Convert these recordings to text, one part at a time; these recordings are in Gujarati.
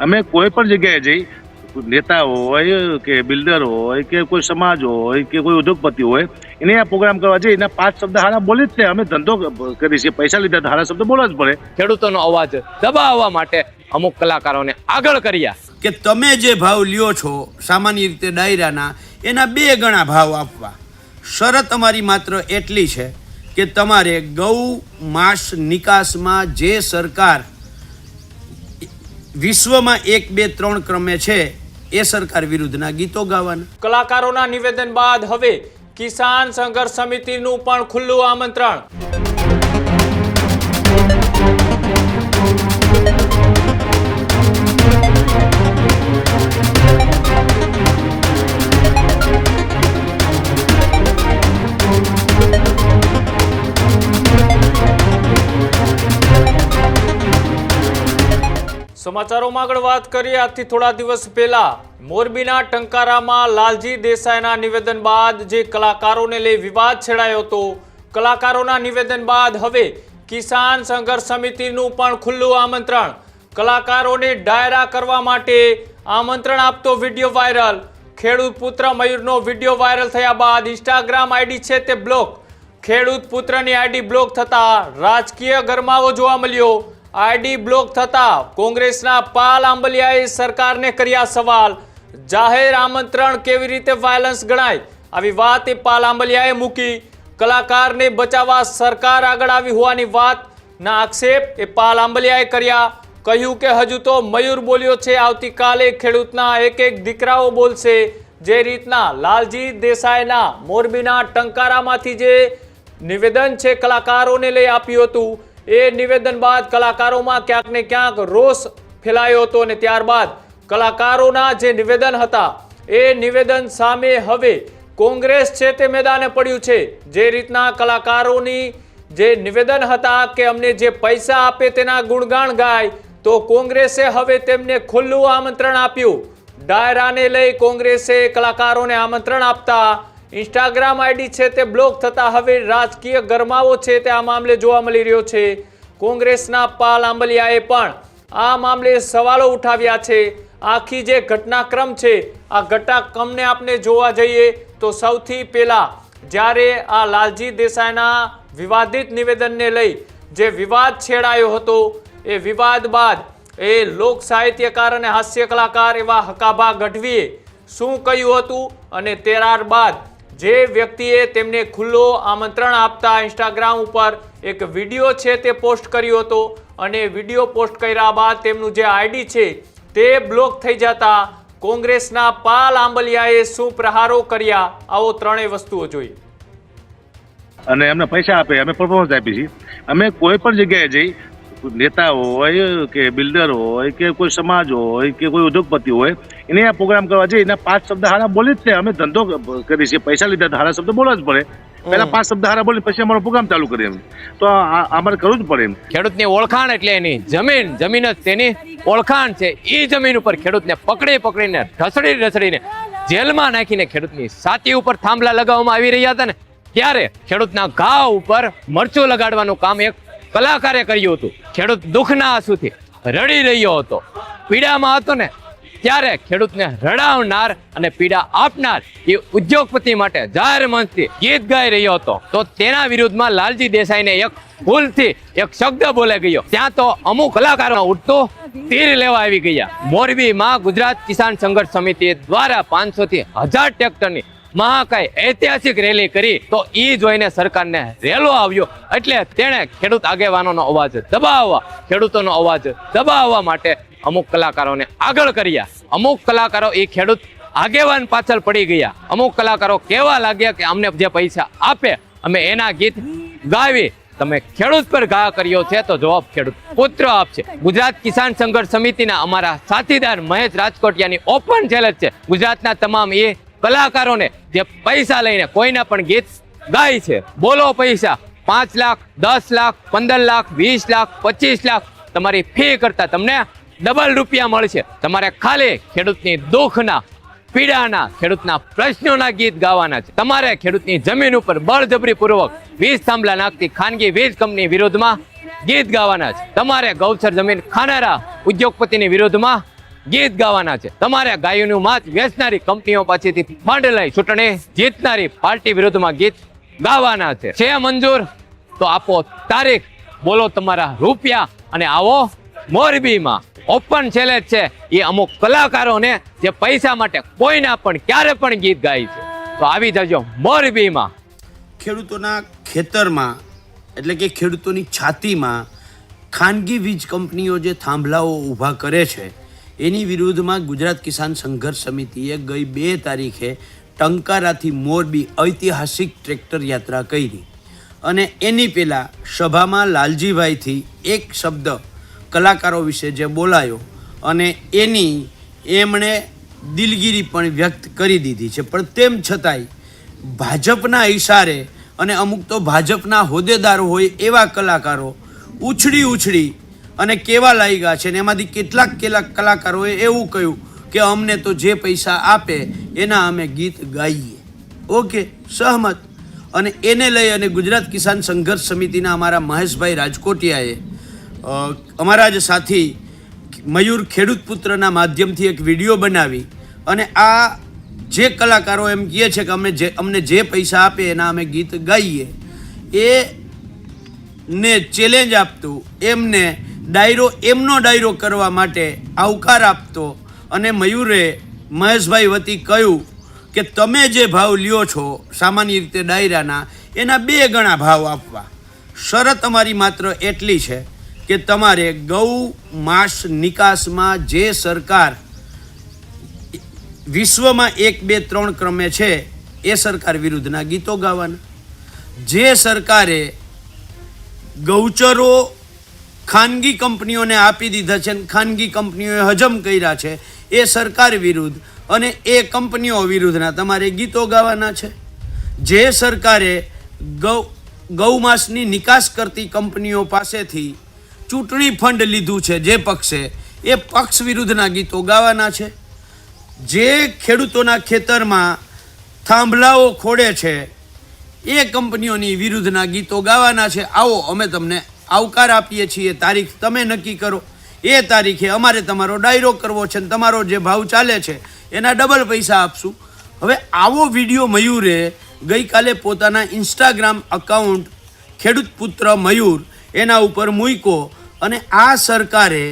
અમે કોઈ પણ જગ્યાએ જઈ નેતા હોય કે બિલ્ડર હોય કે કોઈ સમાજ હોય કે કોઈ ઉદ્યોગપતિ હોય એને આ પ્રોગ્રામ કરવા જઈએ એના 5 શબ્દ હારા બોલી જ ને અમે ધંધો કરી છે, પૈસા લીધા તો હારા શબ્દ બોલવા જ પડે. ખેડૂતોનો અવાજ દબાવવા માટે અમુક કલાકારોને આગળ કર્યા કે તમે જે ભાવ લ્યો છો સામાન્ય રીતે ડાયરાના એના 2 ગણા ભાવ આપવા. શરત અમારી માત્ર એટલી છે કે તમારે ગૌ માંસ નિકાસમાં જે સરકાર વિશ્વમાં 1, 2, 3 ક્રમે છે એ સરકાર વિરુદ્ધના ગીતો ગાવાના. કલાકારોના નિવેદન બાદ હવે કિસાન સંઘર્ષ સમિતિનું પણ ખુલ્લું આમંત્રણ. સમાચારોમાં આગળ વાત કરીએ. આજથી થોડા દિવસ પહેલા મોરબીના ટંકારામાં લાલજી દેસાઈના નિવેદન બાદ જે કલાકારોને લઈ વિવાદ છેડાયો હતો, કલાકારોના નિવેદન બાદ હવે કિસાન સંઘર્ષ સમિતિનું પણ ખુલ્લું આમંત્રણ. કલાકારોને ડાયરા કરવા માટે આમંત્રણ આપતો વિડીયો વાયરલ. ખેડૂત પુત્ર મયુરનો વિડીયો વાયરલ થયા બાદ ઇન્સ્ટાગ્રામ આઈડી છે તે બ્લોક. ખેડૂત પુત્રની આઈડી બ્લોક થતા રાજકીય ગરમાવો જોવા મળ્યો. આઈડી બ્લોક થતા કોંગ્રેસના પાલ આંબલિયાએ સરકારને કર્યા સવાલ. જાહેર આમંત્રણ કેવી રીતે વાયલન્સ ગણાય, આવી વાત એ પાલ આંબલિયાએ મૂકી. કલાકારને બચાવવા સરકાર આગળ આવી હોવાની વાતના આક્ષેપ એ પાલ આંબલિયાએ કર્યા. કહ્યું કે હજુ તો મયુર બોલ્યો છે, આવતીકાલે ખેડૂતના એક દીકરાઓ બોલશે. જે રીતના લાલજી દેસાઈના મોરબીના ટંકારામાંથી જે નિવેદન છે કલાકારોને લઈ આપ્યું હતું, એ નિવેદન બાદ કલાકારોમાં ક્યાંક ને ક્યાંક રોષ ફેલાયો હતો અને ત્યારબાદ કલાકારોના જે નિવેદન હતા એ નિવેદન સામે હવે કોંગ્રેસ છે તે મેદાને પડ્યું છે. જે રીતના કલાકારોની જે નિવેદન હતા કે અમને જે પૈસા આપે તેના ગુણગાન ગાય, તો કોંગ્રેસે હવે તેમને ખુલ્લું આમંત્રણ આપ્યું. ડાયરાને લઈ કોંગ્રેસે કલાકારોને આમંત્રણ આપતા ઇન્સ્ટાગ્રામ આઈડી છે તે બ્લોક થતા હવે રાજકીય ગરમાવો છે તે આ મામલે જોવા મળી રહ્યો છે. કોંગ્રેસના પાલ આંબલિયાએ પણ આ મામલે સવાલો ઉઠાવ્યા છે. આખી જે ઘટનાક્રમ છે આ ઘટનાક્રમને આપણે જોવા જઈએ તો સૌથી પહેલા જ્યારે આ લાલજી દેસાઈના વિવાદિત નિવેદનને લઈ જે વિવાદ છેડાયો હતો, એ વિવાદ બાદ એ લોક સાહિત્યકાર અને હાસ્ય કલાકાર એવા હકાભા ગઢવીએ શું કહ્યું હતું અને ત્યારબાદ જે વ્યક્તિએ તેમને ખુલ્લો આમંત્રણ આપતા ઇન્સ્ટાગ્રામ ઉપર એક વિડીયો છે તે પોસ્ટ કર્યો હતો અને વિડીયો પોસ્ટ કર્યા બાદ તેમનું જે આઈડી છે તે બ્લોક થઈ જતા કોંગ્રેસના પાલ આંબલિયાએ શું પ્રહારો કર્યા, આવો ત્રણેય વસ્તુઓ જોઈએ. અને એમને પૈસા આપે, અમે પરફોર્મન્સ આપીએ છીએ. અમે કોઈ પણ જગ્યાએ જઈ નેતા હોય કે બિલ્ડર હોય કે કોઈ સમાજ હોય કે કોઈ ઉદ્યોગપતિ હોય એને આ પ્રોગ્રામ કરવા જઈએ એના 5 શબ્દ હારા બોલી જ ને અમે ધંધો કરી છે, પૈસા લીધા તો હારા શબ્દ બોલવા જ પડે. પહેલા 5 શબ્દ હારા બોલી પછી અમારો પ્રોગ્રામ ચાલુ કરીએ અમે, તો અમારે કરવું જ પડે એમ. ખેડૂતની ઓળખાણ એટલે એની જમીન જ તેની ઓળખાણ છે. એ જમીન ઉપર ખેડૂતને પકડીને ઢસડીને જેલમાં નાખીને ખેડૂતની છાતી ઉપર થાંભલા લગાવવામાં આવી રહ્યા હતા ને, ત્યારે ખેડૂતના ઘા ઉપર મરચું લગાડવાનું કામ એક કલાકારે કર્યું હતું. ખેડૂત દુઃખના આંસુથી રડી રહ્યો હતો, પીડામાં હતો ને, ત્યારે ખેડૂતને રડાવનાર અને પીડા આપનાર એ ઉદ્યોગપતિ માટે જાહેર મંચથી ગીત ગાઈ રહ્યો હતો. તો તેના વિરુદ્ધમાં લાલજી દેસાઈને એક ભૂલથી એક શબ્દ બોલે ગયો. ત્યાં તો અમુક કલાકારો ઉઠતો તીર લેવા આવી ગયા. મોરબીમાં ગુજરાત કિસાન સંઘર્ષ સમિતિ દ્વારા 500 થી 1000 ટ્રેક્ટરની મહાકાય ઐતિહાસિક રેલી કરી, તો એ જોઈને સરકારને રેલો આવ્યો. એટલે તેણે ખેડૂત આગેવાનોનો અવાજ દબાવવા, ખેડૂતોનો અવાજ દબાવવા માટે અમુક કલાકારોને આગળ કર્યા. અમુક કલાકારો એ ખેડૂત આગેવાન પાછળ પડી ગયા. અમુક કલાકારો કહેવા લાગ્યા કે અમને જે પૈસા આપે અમે એના ગીત ગાવી. તમે ખેડૂત પર ઘા કર્યો છે તો જવાબ ખેડૂત પુત્ર આપશે. ગુજરાત કિસાન સંઘર્ષ સમિતિના અમારા સાથીદાર મહેશ રાજકોટિયાની ઓપન ચેલેન્જ છે ગુજરાતના તમામ એ કલાકારોને જે પૈસા લઈને કોઈના પણ ગીત ગાય છે, બોલો પૈસા 5 લાખ, 10 લાખ, 15 લાખ, 20 લાખ, 25 લાખ તમારી ફી કરતા તમને ડબલ રૂપિયા મળશે. તમારે ખાલી ખેડૂતની દુઃખના, પીડાના, ખેડૂતના પ્રશ્નોના ગીત ગાવાના છે. તમારે ખેડૂતની જમીન ઉપર બળજબરી પૂર્વક વીજ થાંભલા નાખતી ખાનગી વીજ કંપની વિરોધમાં ગીત ગાવાના છે. તમારે ગૌચર જમીન ખાનારા ઉદ્યોગપતિની વિરોધમાં ગીત ગાવાના છે. તમારે ગાયોનું માંસ વેચનારી કંપનીઓ પાસેથી ફંડ લઈ ચૂંટણી જીતનારી પાર્ટી વિરુદ્ધમાં ગીત ગાવાના છે મંજૂર? તો આપો તારીખ, બોલો તમારા રૂપિયા અને આવો મોરબીમાં. ઓપન ચેલેન્જ છે એ અમુક કલાકારોને જે પૈસા માટે કોઈના પણ ક્યારે પણ ગીત ગાય છે. તો આવી જજો મોરબીમાં. ખેડૂતોના ખેતરમાં એટલે કે ખેડૂતોની છાતીમાં ખાનગી વીજ કંપનીઓ જે થાંભલાઓ ઊભા કરે છે એની વિરુદ્ધમાં ગુજરાત કિસાન સંઘર્ષ સમિતિએ ગઈ 2 તારીખે ટંકારાથી મોરબી ઐતિહાસિક ટ્રેક્ટર યાત્રા કરી. અને એની પહેલાં સભામાં લાલજીભાઈથી એક શબ્દ કલાકારો વિશે જે બોલાયો અને એની એમણે દિલગીરી પણ વ્યક્ત કરી દીધી છે. પણ તેમ છતાંય ભાજપના ઈશારે અને અમુક તો ભાજપના હોદ્દેદારો હોય એવા કલાકારો ઉછળી અને કેવા લાગ્યા છે ને એમાંથી કેટલાક કલાકારોએ એવું કહ્યું કે અમને તો જે પૈસા આપે એના અમે ગીત ગાઈએ. ઓકે, સહમત. અને એને લઈ અને ગુજરાત કિસાન સંઘર્ષ સમિતિના અમારા મહેશભાઈ રાજકોટિયાએ અમારા જ સાથી મયુર ખેડૂત પુત્રના માધ્યમથી એક વિડીયો બનાવી અને આ જે કલાકારો એમ કહે છે કે અમને જે પૈસા આપે એના અમે ગીત ગાઈએ એ ને ચેલેન્જ આપતું એમને એમનો ડાયરો કરવા માટે આવકાર આપતો અને મયુરે મહેશભાઈ વતી કહ્યું કે તમે જે ભાવ લ્યો છો સામાન્ય રીતે ડાયરાના એના 2 ગણા ભાવ આપવા. શરત અમારી માત્ર એટલી છે કે તમારે ગૌ માંસ નિકાસમાં જે સરકાર વિશ્વમાં 1, 2, 3 ક્રમે છે એ સરકાર વિરુદ્ધના ગીતો ગાવાના. જે સરકારે ગૌચરો ખાનગી કંપનીઓને આપી દીધા છે અને ખાનગી કંપનીઓએ હજમ કર્યા છે એ સરકાર વિરુદ્ધ અને એ કંપનીઓ વિરુદ્ધના તમારે ગીતો ગાવાના છે. જે સરકારે ગૌમાંસની નિકાસ કરતી કંપનીઓ પાસેથી ચૂંટણી ફંડ લીધું છે જે પક્ષે, એ પક્ષ વિરુદ્ધના ગીતો ગાવાના છે. જે ખેડૂતોના ખેતરમાં થાંભલાઓ ખોડે છે એ કંપનીઓની વિરુદ્ધના ગીતો ગાવાના છે. આવો, અમે તમને આવકાર આપીએ છીએ, તારીખ તમે નક્કી કરો. એ તારીખે અમારે તમારો ડાયરો કરવો છે અને તમારો જે ભાવ ચાલે છે એના ડબલ પૈસા આપશું. હવે આવો વિડીયો મયુરે ગઈકાલે પોતાના ઇન્સ્ટાગ્રામ અકાઉન્ટ ખેડૂત પુત્ર મયુર એના ઉપર મૂક્યો અને આ સરકારે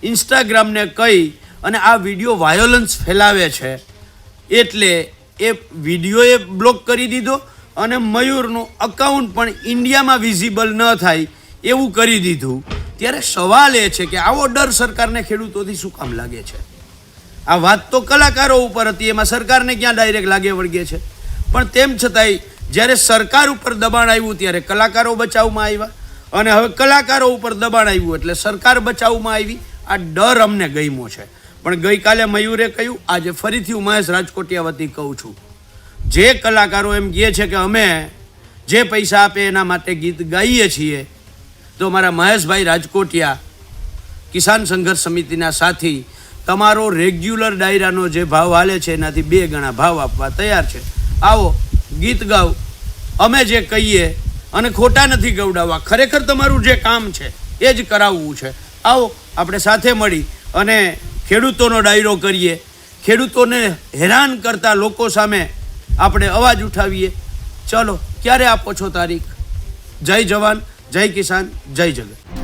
ઇન્સ્ટાગ્રામને કહી અને આ વિડીયો વાયોલન્સ ફેલાવે છે એટલે એ વિડીયોએ બ્લોક કરી દીધો અને મયુરનું અકાઉન્ટ પણ ઇન્ડિયામાં વિઝિબલ ન થાય એવું કરી દીધું. ત્યારે સવાલ એ છે કે આવો ડર સરકારને ખેડૂતોથી શું કામ લાગે છે? આ વાત તો કલાકારો ઉપર હતી, એમાં સરકારને ક્યાં ડાયરેક્ટ લાગે વળગે છે? પણ તેમ છતાંય જ્યારે સરકાર ઉપર દબાણ આવ્યું ત્યારે કલાકારો બચાવમાં આવ્યા અને હવે કલાકારો ઉપર દબાણ આવ્યું એટલે સરકાર બચાવમાં આવી. આ ડર અમને ગમ્યો છે. પણ ગઈકાલે મયુરે કહ્યું, આજે ફરીથી હું મહેશ રાજકોટિયા વતી કહું છું, જે કલાકારો એમ કહે છે કે અમે જે પૈસા આપે એના માટે ગીત ગાઈએ છીએ, તો મારા મહેશભાઈ રાજકોટિયા કિસાન સંઘર્ષ સમિતિના સાથી તમારો રેગ્યુલર ડાયરાનો જે ભાવ હાલે છે એનાથી 2 ગણા ભાવ આપવા તૈયાર છે. આવો, ગીત ગાઓ, અમે જે કહીએ અને ખોટા નથી ગવડાવવા, ખરેખર તમારું જે કામ છે એ જ કરાવવું છે. આવો, આપણે સાથે મળી અને ખેડૂતોનો ડાયરો કરીએ, ખેડૂતોને હેરાન કરતા લોકો સામે આપણે અવાજ ઉઠાવીએ. ચલો, ક્યારે આપો છો તારીખ? જય જવાન, જય કિસાન, જય જગત.